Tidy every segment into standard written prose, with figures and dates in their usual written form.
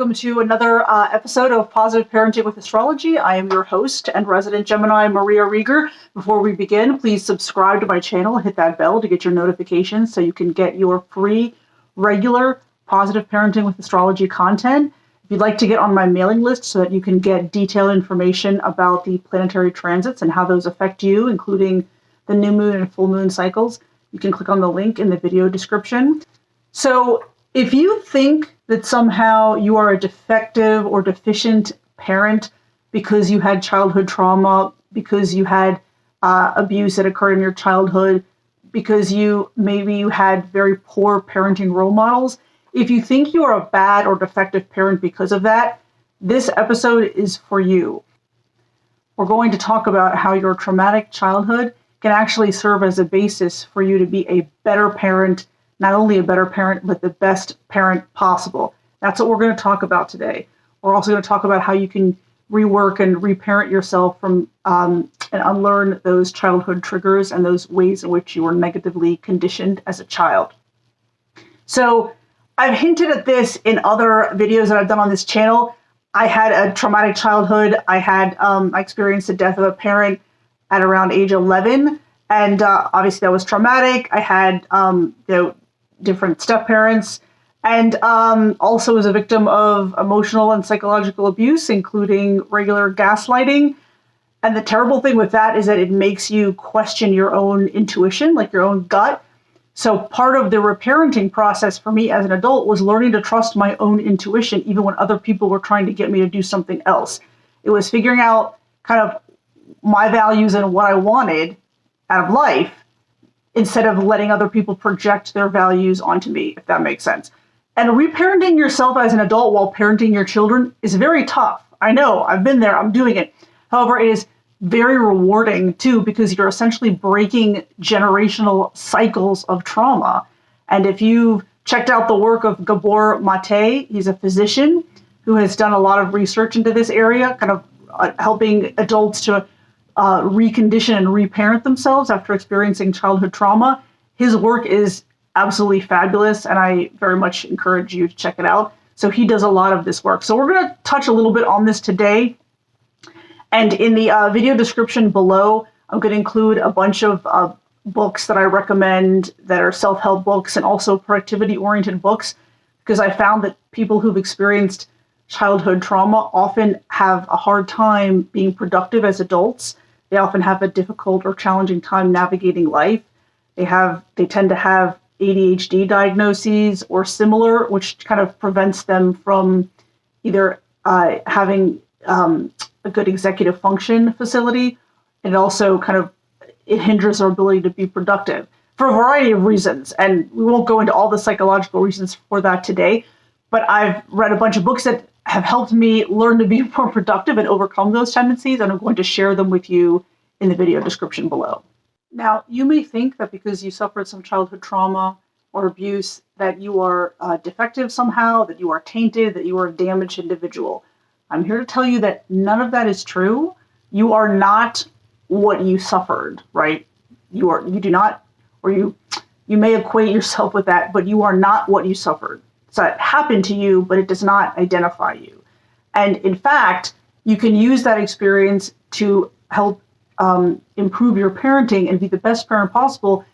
welcome to another episode of Positive Parenting with Astrology. I am your host and resident Gemini, Maria Riegger. Before we begin, please subscribe to my channel and hit that bell to get your notifications so you can get your free, regular Positive Parenting with Astrology content. If you'd like to get on my mailing list so that you can get detailed information about the planetary transits and how those affect you, including the new moon and full moon cycles, you can click on the link in the video description. So if you think that somehow you are a defective or deficient parent because you had childhood trauma, because you had abuse that occurred in your childhood, because you had very poor parenting role models, if you think you are a bad or defective parent because of that, this episode is for you. We're going to talk about how your traumatic childhood can actually serve as a basis for you to be a better parent, not only a better parent, but the best parent possible. That's what we're going to talk about today. We're also going to talk about how you can rework and reparent yourself from and unlearn those childhood triggers and those ways in which you were negatively conditioned as a child. So I've hinted at this in other videos that I've done on this channel. I had a traumatic childhood. I experienced the death of a parent at around age 11. And obviously that was traumatic. I had, different step-parents, and also was a victim of emotional and psychological abuse, including regular gaslighting. And the terrible thing with that is that it makes you question your own intuition, like your own gut. So part of the reparenting process for me as an adult was learning to trust my own intuition, even when other people were trying to get me to do something else. It was figuring out kind of my values and what I wanted out of life, instead of letting other people project their values onto me, if that makes sense. And reparenting yourself as an adult while parenting your children is very tough. I know, I've been there, I'm doing it. However, it is very rewarding too, because you're essentially breaking generational cycles of trauma. And if you've checked out the work of Gabor Mate, he's a physician who has done a lot of research into this area, kind of helping adults to recondition and reparent themselves after experiencing childhood trauma. His work is absolutely fabulous, and I very much encourage you to check it out. So he does a lot of this work. So we're going to touch a little bit on this today. And in the video description below, I'm going to include a bunch of books that I recommend that are self-help books and also productivity-oriented books, because I found that people who've experienced childhood trauma often have a hard time being productive as adults. They often have a difficult or challenging time navigating life. They tend to have ADHD diagnoses or similar, which kind of prevents them from either having a good executive function facility, and also it hinders their ability to be productive for a variety of reasons. And we won't go into all the psychological reasons for that today, but I've read a bunch of books that have helped me learn to be more productive and overcome those tendencies, and I'm going to share them with you in the video description below. Now, you may think that because you suffered some childhood trauma or abuse that you are defective somehow, that you are tainted, that you are a damaged individual. I'm here to tell you that none of that is true. You are not what you suffered, right? You do not, or you may equate yourself with that, but you are not what you suffered. So it happened to you, but it does not identify you. And in fact, you can use that experience to help improve your parenting and be the best parent possible,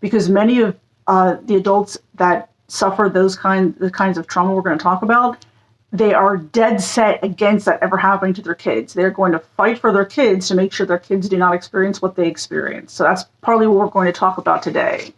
because many of the adults that suffer the kinds of trauma we're going to talk about, they are dead set against that ever happening to their kids. They're going to fight for their kids to make sure their kids do not experience what they experience. So that's partly what we're going to talk about today.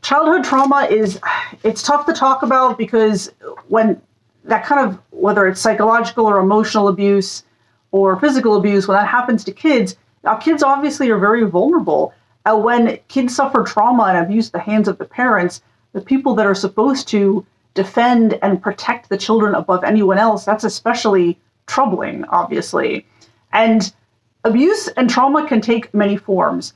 Childhood trauma it's tough to talk about, because when that whether it's psychological or emotional abuse or physical abuse, when that happens to kids, now kids obviously are very vulnerable. When kids suffer trauma and abuse at the hands of the parents, the people that are supposed to defend and protect the children above anyone else, that's especially troubling, obviously. And abuse and trauma can take many forms.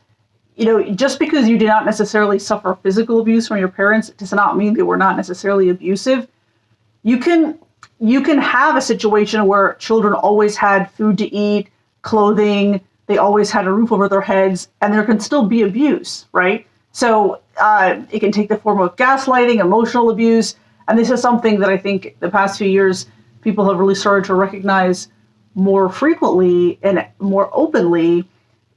Just because you did not necessarily suffer physical abuse from your parents does not mean they were not necessarily abusive. You can have a situation where children always had food to eat, clothing, they always had a roof over their heads, and there can still be abuse, right? So it can take the form of gaslighting, emotional abuse, And this is something that I think the past few years people have really started to recognize more frequently and more openly,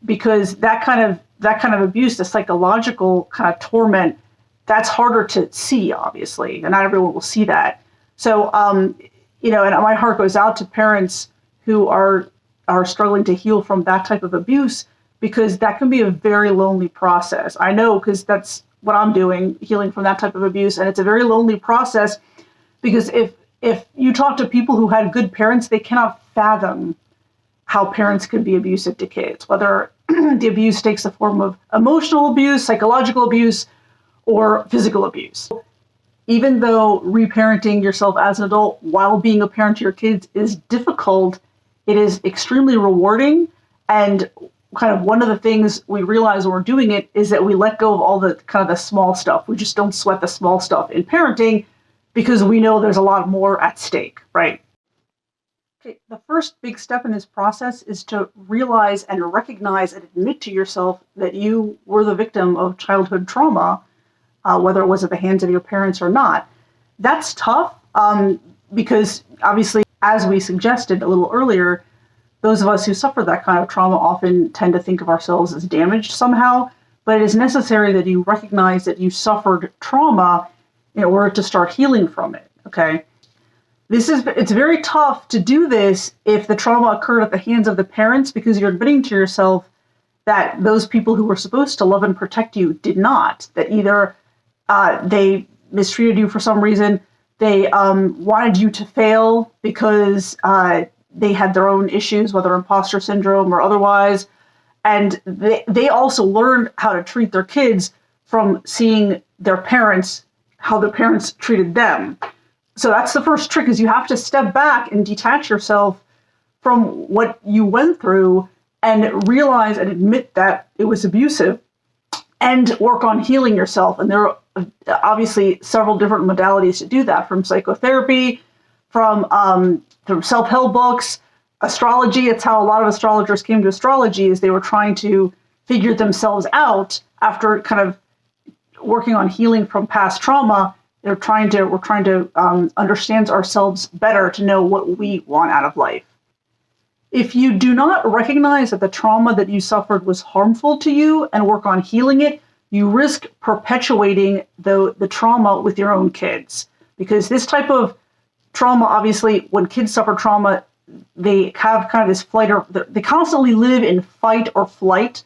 because that kind of abuse, the psychological kind of torment, that's harder to see, obviously, and not everyone will see that. So, and my heart goes out to parents who are struggling to heal from that type of abuse, because that can be a very lonely process. I know, because that's what I'm doing, healing from that type of abuse, and it's a very lonely process, because if you talk to people who had good parents, they cannot fathom how parents could be abusive to kids, whether the abuse takes the form of emotional abuse, psychological abuse, or physical abuse. Even though reparenting yourself as an adult while being a parent to your kids is difficult, it is extremely rewarding. And kind of one of the things we realize when we're doing it is that we let go of all the kind of the small stuff. We just don't sweat the small stuff in parenting, because we know there's a lot more at stake, right? Okay, the first big step in this process is to realize and recognize and admit to yourself that you were the victim of childhood trauma, whether it was at the hands of your parents or not. That's tough, because obviously, as we suggested a little earlier, those of us who suffer that kind of trauma often tend to think of ourselves as damaged somehow, but it is necessary that you recognize that you suffered trauma in order to start healing from it, okay? It's very tough to do this if the trauma occurred at the hands of the parents, because you're admitting to yourself that those people who were supposed to love and protect you did not, that either they mistreated you for some reason, they wanted you to fail because they had their own issues, whether imposter syndrome or otherwise, and they also learned how to treat their kids from seeing their parents, how their parents treated them. So that's the first trick, is you have to step back and detach yourself from what you went through and realize and admit that it was abusive and work on healing yourself. And there are obviously several different modalities to do that, from psychotherapy, from self-help books, astrology. It's how a lot of astrologers came to astrology, is they were trying to figure themselves out after kind of working on healing from past trauma. We're trying to understand ourselves better, to know what we want out of life. If you do not recognize that the trauma that you suffered was harmful to you and work on healing it, you risk perpetuating the trauma with your own kids. Because this type of trauma, obviously, when kids suffer trauma, they have kind of this they constantly live in fight or flight,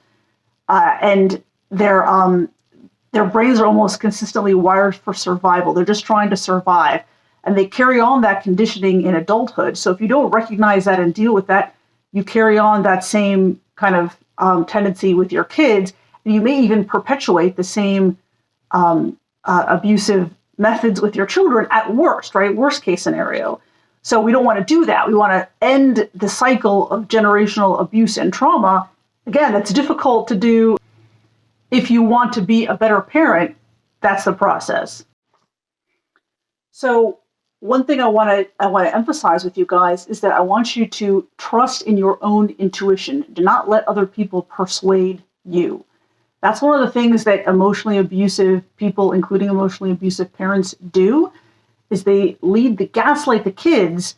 and their brains are almost consistently wired for survival. They're just trying to survive. And they carry on that conditioning in adulthood. So if you don't recognize that and deal with that, you carry on that same kind of tendency with your kids. And you may even perpetuate the same abusive methods with your children at worst, right? Worst case scenario. So we don't want to do that. We want to end the cycle of generational abuse and trauma. Again, it's difficult to do. If you want to be a better parent, that's the process. So one thing I want to emphasize with you guys is that I want you to trust in your own intuition. Do not let other people persuade you. That's one of the things that emotionally abusive people, including emotionally abusive parents, do, is they gaslight the kids.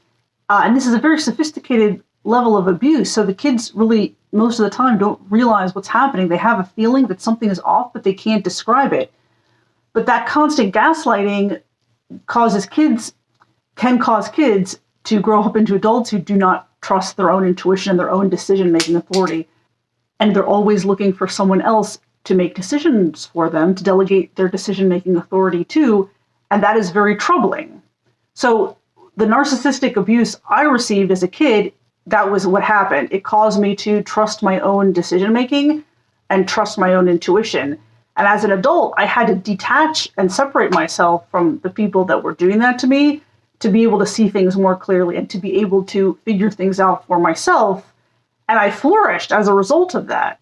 And this is a very sophisticated level of abuse. So the kids really, most of the time, don't realize what's happening. They have a feeling that something is off, but they can't describe it. But that constant gaslighting can cause kids to grow up into adults who do not trust their own intuition and their own decision-making authority. And they're always looking for someone else to make decisions for them, to delegate their decision-making authority to, and that is very troubling. So the narcissistic abuse I received as a kid, that was what happened. It caused me to trust my own decision-making and trust my own intuition. And as an adult, I had to detach and separate myself from the people that were doing that to me to be able to see things more clearly and to be able to figure things out for myself. And I flourished as a result of that.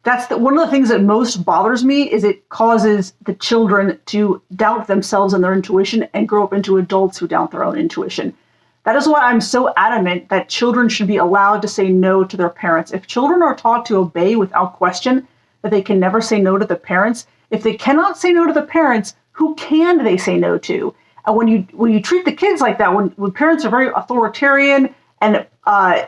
That's one of the things that most bothers me, is it causes the children to doubt themselves and their intuition and grow up into adults who doubt their own intuition. That is why I'm so adamant that children should be allowed to say no to their parents. If children are taught to obey without question, that they can never say no to the parents, if they cannot say no to the parents, who can they say no to? And when you treat the kids like that, when parents are very authoritarian and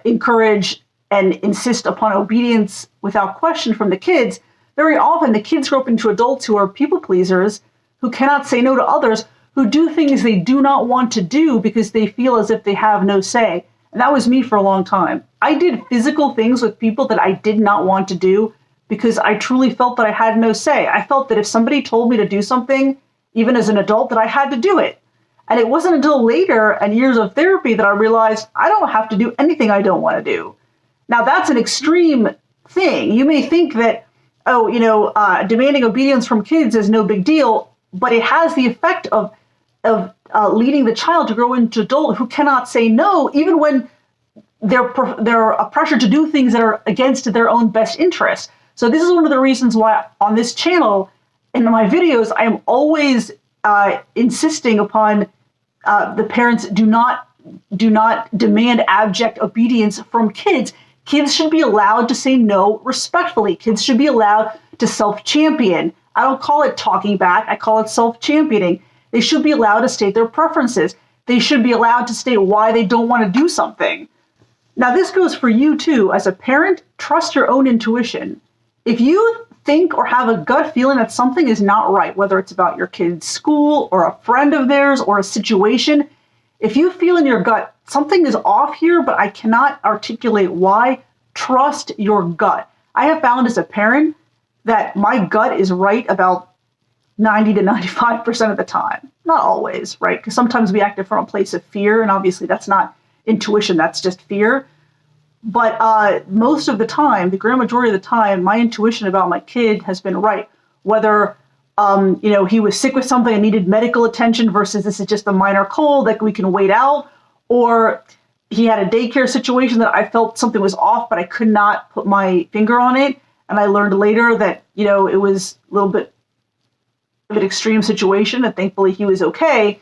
encourage and insist upon obedience without question from the kids, very often the kids grow up into adults who are people pleasers, who cannot say no to others, who do things they do not want to do because they feel as if they have no say. And that was me for a long time. I did physical things with people that I did not want to do because I truly felt that I had no say. I felt that if somebody told me to do something, even as an adult, that I had to do it. And it wasn't until later and years of therapy that I realized I don't have to do anything I don't want to do. Now, that's an extreme thing. You may think that, demanding obedience from kids is no big deal, but it has the effect of leading the child to grow into adult who cannot say no, even when they're pressured to do things that are against their own best interests. So this is one of the reasons why on this channel, in my videos, I am always insisting upon the parents do not demand abject obedience from kids. Kids should be allowed to say no respectfully. Kids should be allowed to self-champion. I don't call it talking back. I call it self-championing. They should be allowed to state their preferences. They should be allowed to state why they don't want to do something. Now, this goes for you too. As a parent, trust your own intuition. If you think or have a gut feeling that something is not right, whether it's about your kid's school or a friend of theirs or a situation, if you feel in your gut something is off here, but I cannot articulate why, trust your gut. I have found as a parent that my gut is right about 90 to 95% of the time. Not always, right? Because sometimes we act from a place of fear, and obviously that's not intuition, that's just fear. But most of the time, the grand majority of the time, my intuition about my kid has been right. Whether he was sick with something and needed medical attention versus this is just a minor cold that we can wait out, or he had a daycare situation that I felt something was off, but I could not put my finger on it. And I learned later that, it was a little bit of an extreme situation, and thankfully he was okay.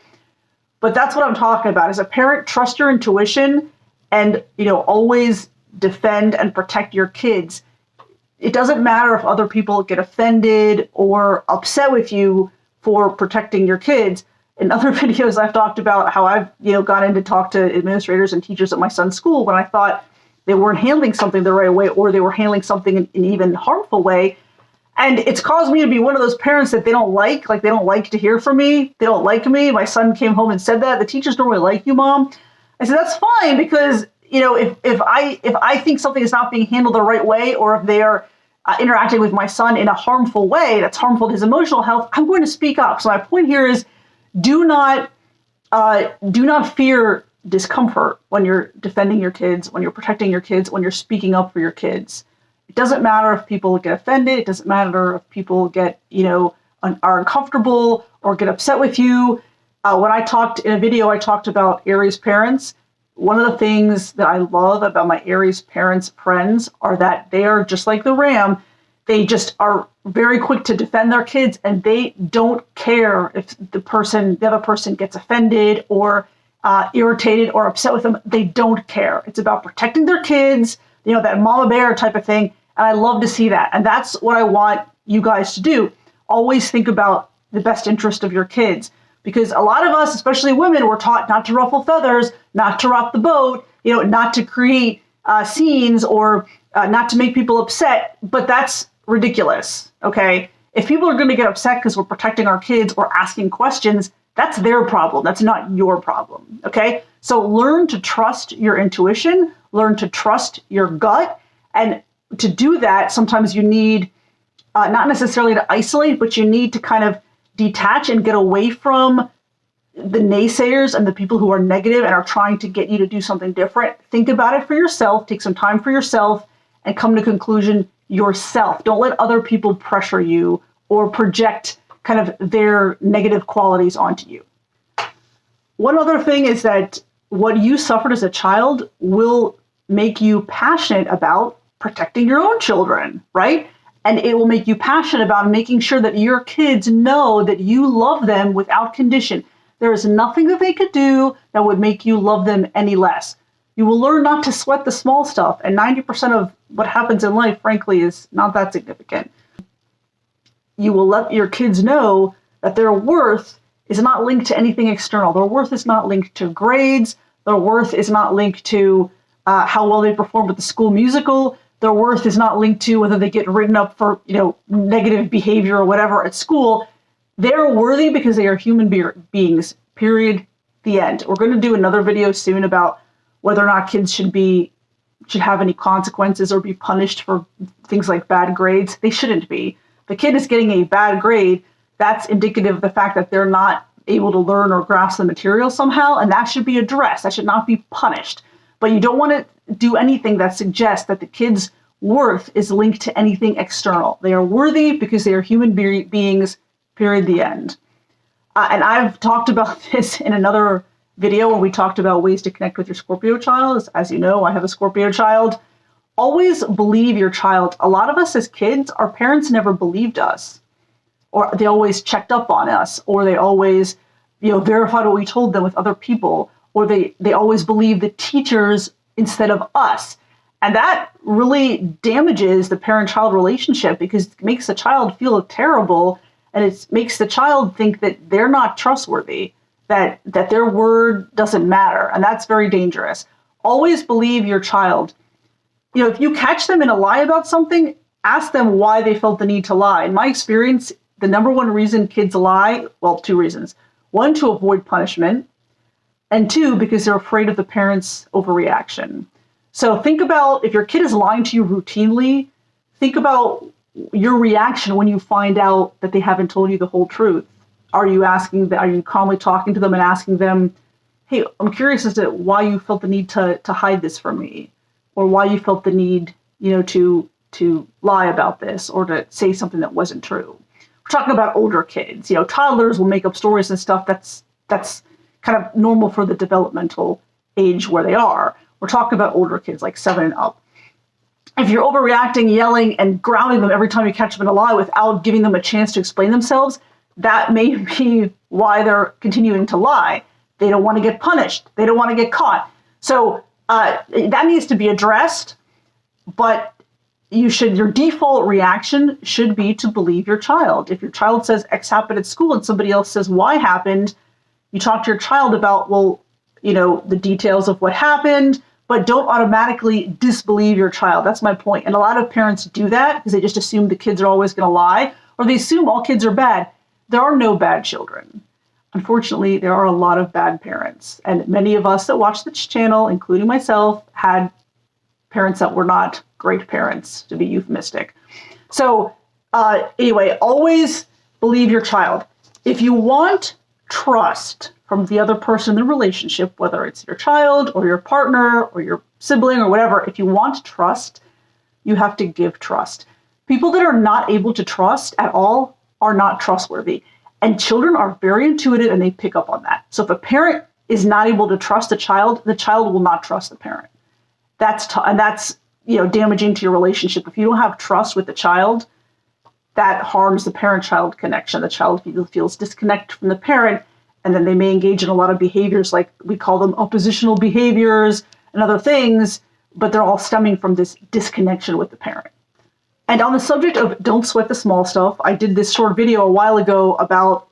But that's what I'm talking about. As a parent, trust your intuition and, always defend and protect your kids. It doesn't matter if other people get offended or upset with you for protecting your kids. In other videos, I've talked about how I've, gone in to talk to administrators and teachers at my son's school when I thought they weren't handling something the right way, or they were handling something in an even harmful way. And it's caused me to be one of those parents that they don't like they don't like to hear from me. They don't like me. My son came home and said that. The teachers don't really like you, Mom. I said, that's fine, because, if I think something is not being handled the right way, or if they are interacting with my son in a harmful way that's harmful to his emotional health, I'm going to speak up. So my point here is do not fear discomfort when you're defending your kids, when you're protecting your kids, when you're speaking up for your kids. It doesn't matter if people get offended. It doesn't matter if people get, are uncomfortable or get upset with you. When I talked in a video, I talked about Aries parents. One of the things that I love about my Aries parents' friends are that they are just like the ram. They just are very quick to defend their kids, and they don't care if the other person gets offended or irritated or upset with them. They don't care. It's about protecting their kids, that mama bear type of thing. And I love to see that. And that's what I want you guys to do. Always think about the best interest of your kids. Because a lot of us, especially women, were taught not to ruffle feathers, not to rock the boat, not to create scenes or not to make people upset. But that's ridiculous, okay? If people are going to get upset because we're protecting our kids or asking questions, that's their problem. That's not your problem, okay? So learn to trust your intuition, learn to trust your gut. And to do that, sometimes you need not necessarily to isolate, but you need to kind of detach and get away from the naysayers and the people who are negative and are trying to get you to do something different. Think about it for yourself, take some time for yourself, and come to a conclusion yourself. Don't let other people pressure you or project kind of their negative qualities onto you. One other thing is that what you suffered as a child will make you passionate about protecting your own children, right? And it will make you passionate about making sure that your kids know that you love them without condition. There is nothing that they could do that would make you love them any less. You will learn not to sweat the small stuff, and 90% of what happens in life, frankly, is not that significant. You will let your kids know that their worth is not linked to anything external. Their worth is not linked to grades. Their worth is not linked to how well they performed at the school musical. Their worth is not linked to whether they get written up for, negative behavior or whatever at school. They're worthy because they are human beings, period, the end. We're going to do another video soon about whether or not kids should have any consequences or be punished for things like bad grades. They shouldn't be. If the kid is getting a bad grade, that's indicative of the fact that they're not able to learn or grasp the material somehow, and that should be addressed. That should not be punished. But you don't want to do anything that suggests that the kid's worth is linked to anything external. They are worthy because they are human beings, period, the end. And I've talked about this in another video where we talked about ways to connect with your Scorpio child. As you know, I have a Scorpio child. Always believe your child. A lot of us as kids, our parents never believed us, or they always checked up on us, or they always, verified what we told them with other people, or they always believed the teachers instead of us. And that really damages the parent-child relationship because it makes the child feel terrible, and it makes the child think that they're not trustworthy, that their word doesn't matter, and that's very dangerous. Always believe your child. If you catch them in a lie about something, ask them why they felt the need to lie. In my experience, the number one reason kids lie, well, two reasons. One, to avoid punishment, and two, because they're afraid of the parent's overreaction. So think about, if your kid is lying to you routinely, think about your reaction when you find out that they haven't told you the whole truth. Are you calmly talking to them and asking them, hey, I'm curious as to why you felt the need to hide this from me, or why you felt the need, to lie about this or to say something that wasn't true. We're talking about older kids. Toddlers will make up stories and stuff that's kind of normal for the developmental age where they are. We're talking about older kids, like 7 and up. If you're overreacting, yelling, and grounding them every time you catch them in a lie without giving them a chance to explain themselves, that may be why they're continuing to lie. They don't want to get punished. They don't want to get caught. So that needs to be addressed, but your default reaction should be to believe your child. If your child says X happened at school and somebody else says Y happened, you talk to your child about, the details of what happened, but don't automatically disbelieve your child. That's my point. And a lot of parents do that because they just assume the kids are always going to lie, or they assume all kids are bad. There are no bad children. Unfortunately, there are a lot of bad parents. And many of us that watch this channel, including myself, had parents that were not great parents, to be euphemistic. So anyway, always believe your child. If you want trust from the other person in the relationship, whether it's your child or your partner or your sibling or whatever, if you want trust, you have to give trust. People that are not able to trust at all are not trustworthy. And children are very intuitive and they pick up on that. So if a parent is not able to trust the child will not trust the parent. That's damaging to your relationship. If you don't have trust with the child, that harms the parent-child connection. The child feels disconnected from the parent, and then they may engage in a lot of behaviors, like we call them oppositional behaviors and other things, but they're all stemming from this disconnection with the parent. And on the subject of don't sweat the small stuff, I did this short video a while ago about,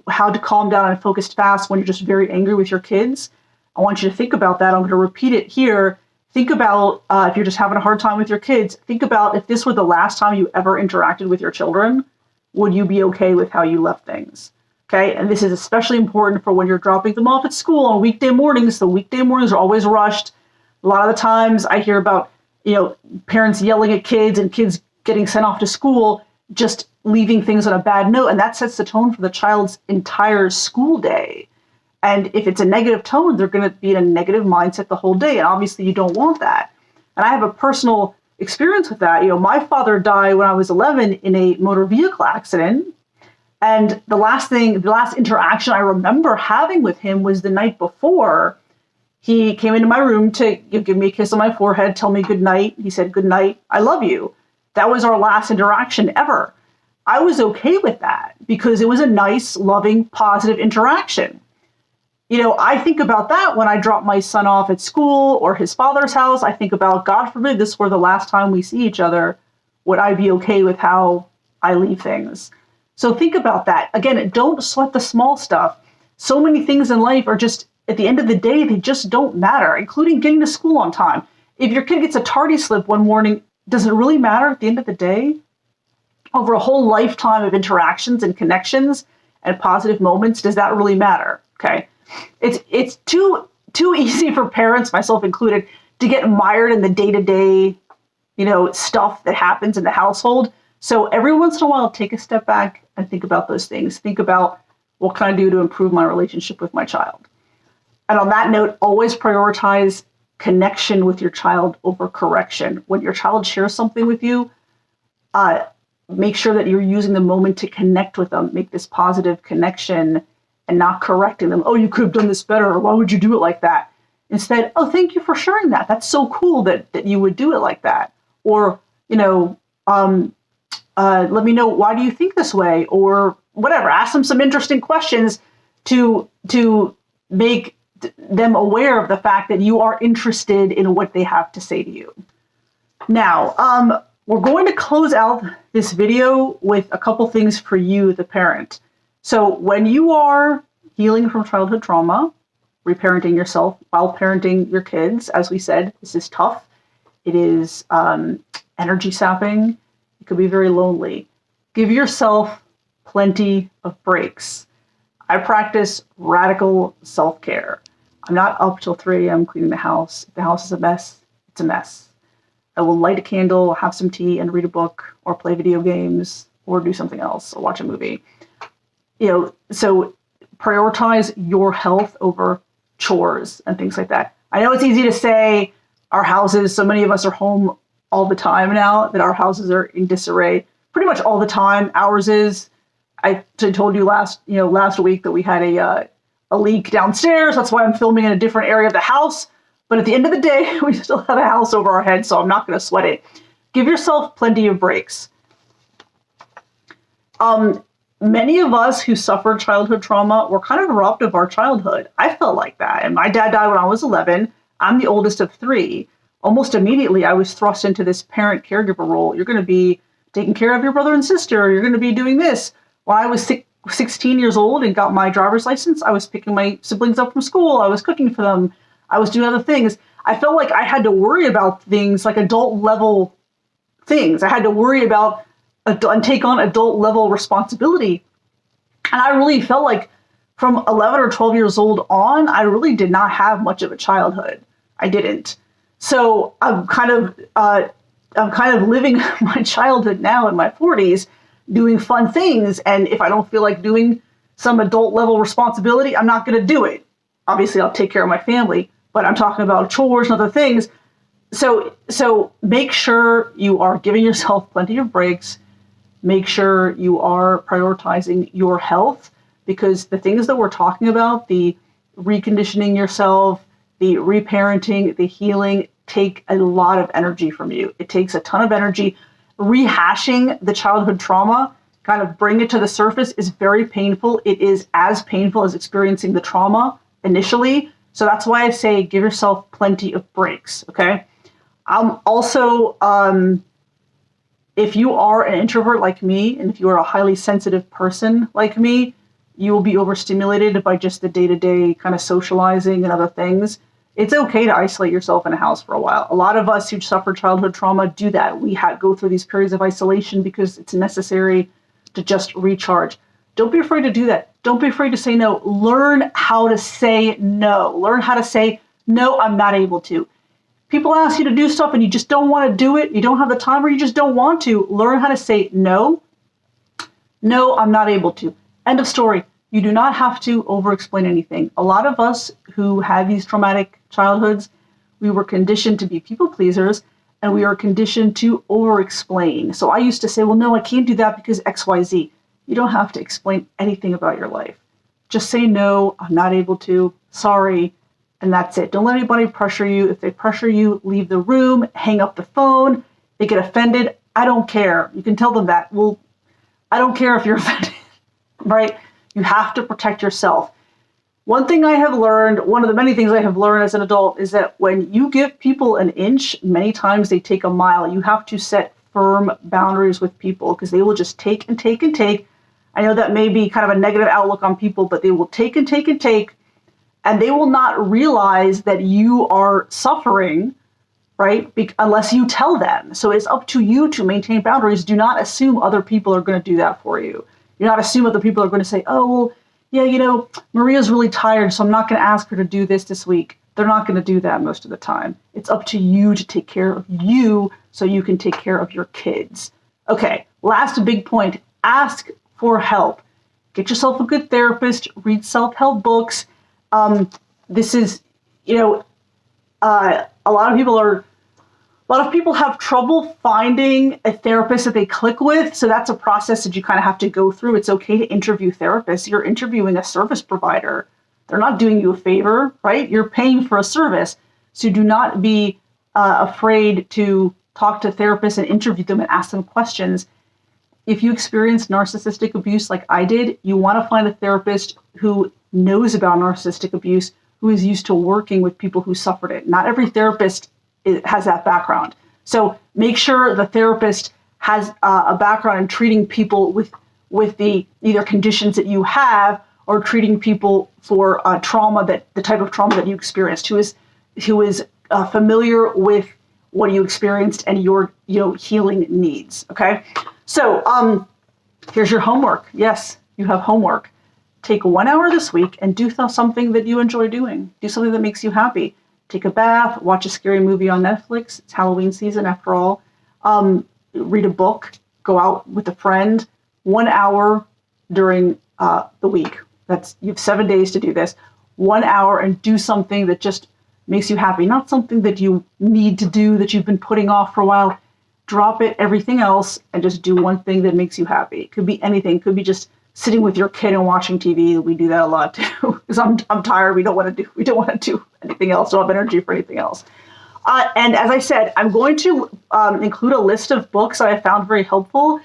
how to calm down and focus fast when you're just very angry with your kids. I want you to think about that. I'm going to repeat it here. Think about, if you're just having a hard time with your kids, think about if this were the last time you ever interacted with your children, would you be okay with how you left things? Okay, and this is especially important for when you're dropping them off at school on weekday mornings. The weekday mornings are always rushed. A lot of the times I hear about, parents yelling at kids and kids getting sent off to school, just leaving things on a bad note. And that sets the tone for the child's entire school day. And if it's a negative tone, they're going to be in a negative mindset the whole day. And obviously you don't want that. And I have a personal experience with that. My father died when I was 11 in a motor vehicle accident. And the last interaction I remember having with him was the night before. He came into my room to give me a kiss on my forehead, tell me good night. He said, good night, I love you. That was our last interaction ever. I was okay with that because it was a nice, loving, positive interaction. I think about that when I drop my son off at school or his father's house. I think about, God forbid, this were the last time we see each other. Would I be okay with how I leave things? So think about that. Again, don't sweat the small stuff. So many things in life are just, at the end of the day, they just don't matter, including getting to school on time. If your kid gets a tardy slip one morning, does it really matter at the end of the day? Over a whole lifetime of interactions and connections and positive moments, does that really matter? Okay. It's too easy for parents, myself included, to get mired in the day-to-day, stuff that happens in the household. So every once in a while, take a step back and think about those things. Think about, what can I do to improve my relationship with my child? And on that note, always prioritize connection with your child over correction. When your child shares something with you, make sure that you're using the moment to connect with them, make this positive connection and not correcting them. Oh, you could have done this better, or why would you do it like that? Instead, oh, thank you for sharing that. That's so cool that you would do it like that. Or, let me know, why do you think this way? Or whatever, ask them some interesting questions to make them aware of the fact that you are interested in what they have to say to you. Now, we're going to close out this video with a couple things for you, the parent. So when you are healing from childhood trauma, reparenting yourself while parenting your kids, as we said, this is tough. It is energy sapping. It could be very lonely. Give yourself plenty of breaks. I practice radical self-care. I'm not up till 3 a.m. cleaning the house. If the house is a mess, it's a mess. I will light a candle, have some tea, and read a book, or play video games, or do something else, or watch a movie. So prioritize your health over chores and things like that. I know it's easy to say so many of us are home all the time now, that our houses are in disarray pretty much all the time. Ours is. I told you last week that we had a leak downstairs. That's why I'm filming in a different area of the house. But at the end of the day, we still have a house over our head, so I'm not going to sweat it. Give yourself plenty of breaks. Many of us who suffered childhood trauma were kind of robbed of our childhood. I felt like that. And my dad died when I was 11. I'm the oldest of 3. Almost immediately, I was thrust into this parent caregiver role. You're going to be taking care of your brother and sister. You're going to be doing this. When I was 16 years old and got my driver's license, I was picking my siblings up from school. I was cooking for them. I was doing other things. I felt like I had to worry about things like adult level things. I had to worry about and take on adult level responsibility. And I really felt like from 11 or 12 years old on, I really did not have much of a childhood. I didn't. So I'm kind of living my childhood now in my 40s, doing fun things. And if I don't feel like doing some adult level responsibility, I'm not going to do it. Obviously, I'll take care of my family, but I'm talking about chores and other things. So make sure you are giving yourself plenty of breaks. Make sure you are prioritizing your health, because the things that we're talking about, the reconditioning yourself, the reparenting, the healing, take a lot of energy from you. It takes a ton of energy. Rehashing the childhood trauma, kind of bring it to the surface, is very painful. It is as painful as experiencing the trauma initially. So that's why I say give yourself plenty of breaks, okay? Also, if you are an introvert like me, and if you are a highly sensitive person like me, you will be overstimulated by just the day-to-day kind of socializing and other things. It's okay to isolate yourself in a house for a while. A lot of us who suffer childhood trauma do that. We go through these periods of isolation because it's necessary to just recharge. Don't be afraid to do that. Don't be afraid to say no. Learn how to say no. Learn how to say, no, I'm not able to. People ask you to do stuff and you just don't want to do it. You don't have the time, or you just don't want to. Learn how to say no. No, I'm not able to. End of story. You do not have to over-explain anything. A lot of us who have these traumatic childhoods, we were conditioned to be people pleasers, and we are conditioned to over-explain. So I used to say, well, no, I can't do that because X, Y, Z. You don't have to explain anything about your life. Just say, no, I'm not able to, sorry, and that's it. Don't let anybody pressure you. If they pressure you, leave the room, hang up the phone. They get offended. I don't care. You can tell them that. Well, I don't care if you're offended, right? You have to protect yourself. One thing I have learned, one of the many things I have learned as an adult, is that when you give people an inch, many times they take a mile. You have to set firm boundaries with people because they will just take and take and take I know that may be kind of a negative outlook on people, but they will take and take and take, and they will not realize that you are suffering, right? Unless you tell them. So it's up to you to maintain boundaries. Do not assume other people are going to do that for you. Do not assume other people are going to say, oh, well, yeah, Maria's really tired, so I'm not going to ask her to do this week. They're not going to do that most of the time. It's up to you to take care of you so you can take care of your kids. Okay, last big point, ask for help. Get yourself a good therapist, read self-help books. This is, a lot of people have trouble finding a therapist that they click with. So that's a process that you kind of have to go through. It's okay to interview therapists. You're interviewing a service provider. They're not doing you a favor, right? You're paying for a service. So do not be afraid to talk to therapists and interview them and ask them questions. If you experience narcissistic abuse like I did, you want to find a therapist who knows about narcissistic abuse, who is used to working with people who suffered it. Not every therapist has that background. So make sure the therapist has a background in treating people with the either conditions that you have or treating people for trauma, that the type of trauma that you experienced, who is familiar with what you experienced and your healing needs. Okay, so here's your homework. Yes, you have homework. Take 1 hour this week and do something that you enjoy doing. Do something that makes you happy. Take a bath, watch a scary movie on Netflix. It's Halloween season after all. Read a book, go out with a friend. 1 hour during the week. You have 7 days to do this. 1 hour and do something that just makes you happy. Not something that you need to do that you've been putting off for a while. Drop everything else, and just do one thing that makes you happy. It could be anything. It could be just sitting with your kid and watching TV. We do that a lot too, because I'm tired. We don't want to do anything else. Don't have energy for anything else. And as I said, I'm going to include a list of books that I found very helpful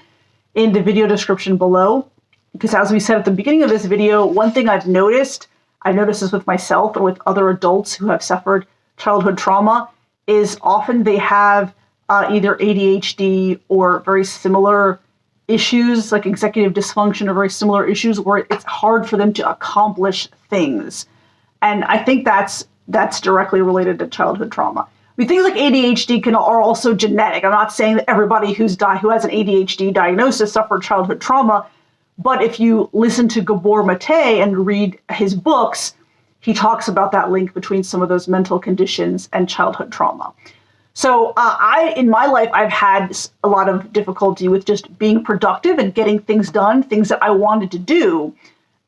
in the video description below. Because as we said at the beginning of this video, one thing I've noticed this with myself and with other adults who have suffered childhood trauma, is often they have either ADHD or very similar issues like executive dysfunction, or very similar issues where it's hard for them to accomplish things. And I think that's directly related to childhood trauma. I mean, things like ADHD are also genetic. I'm not saying that everybody who has an ADHD diagnosis suffered childhood trauma, but if you listen to Gabor Mate and read his books, he talks about that link between some of those mental conditions and childhood trauma. So in my life, I've had a lot of difficulty with just being productive and getting things done, things that I wanted to do.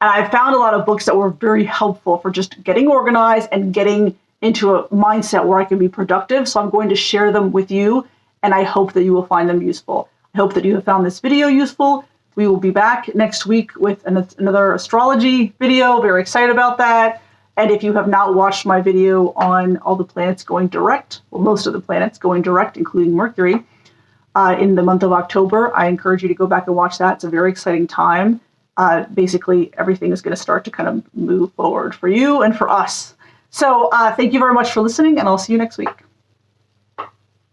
And I found a lot of books that were very helpful for just getting organized and getting into a mindset where I can be productive. So I'm going to share them with you, and I hope that you will find them useful. I hope that you have found this video useful. We will be back next week with another astrology video. Very excited about that. And if you have not watched my video on all the planets going direct, well, most of the planets going direct, including Mercury, in the month of October, I encourage you to go back and watch that. It's a very exciting time. Basically, everything is going to start to kind of move forward for you and for us. So thank you very much for listening, and I'll see you next week.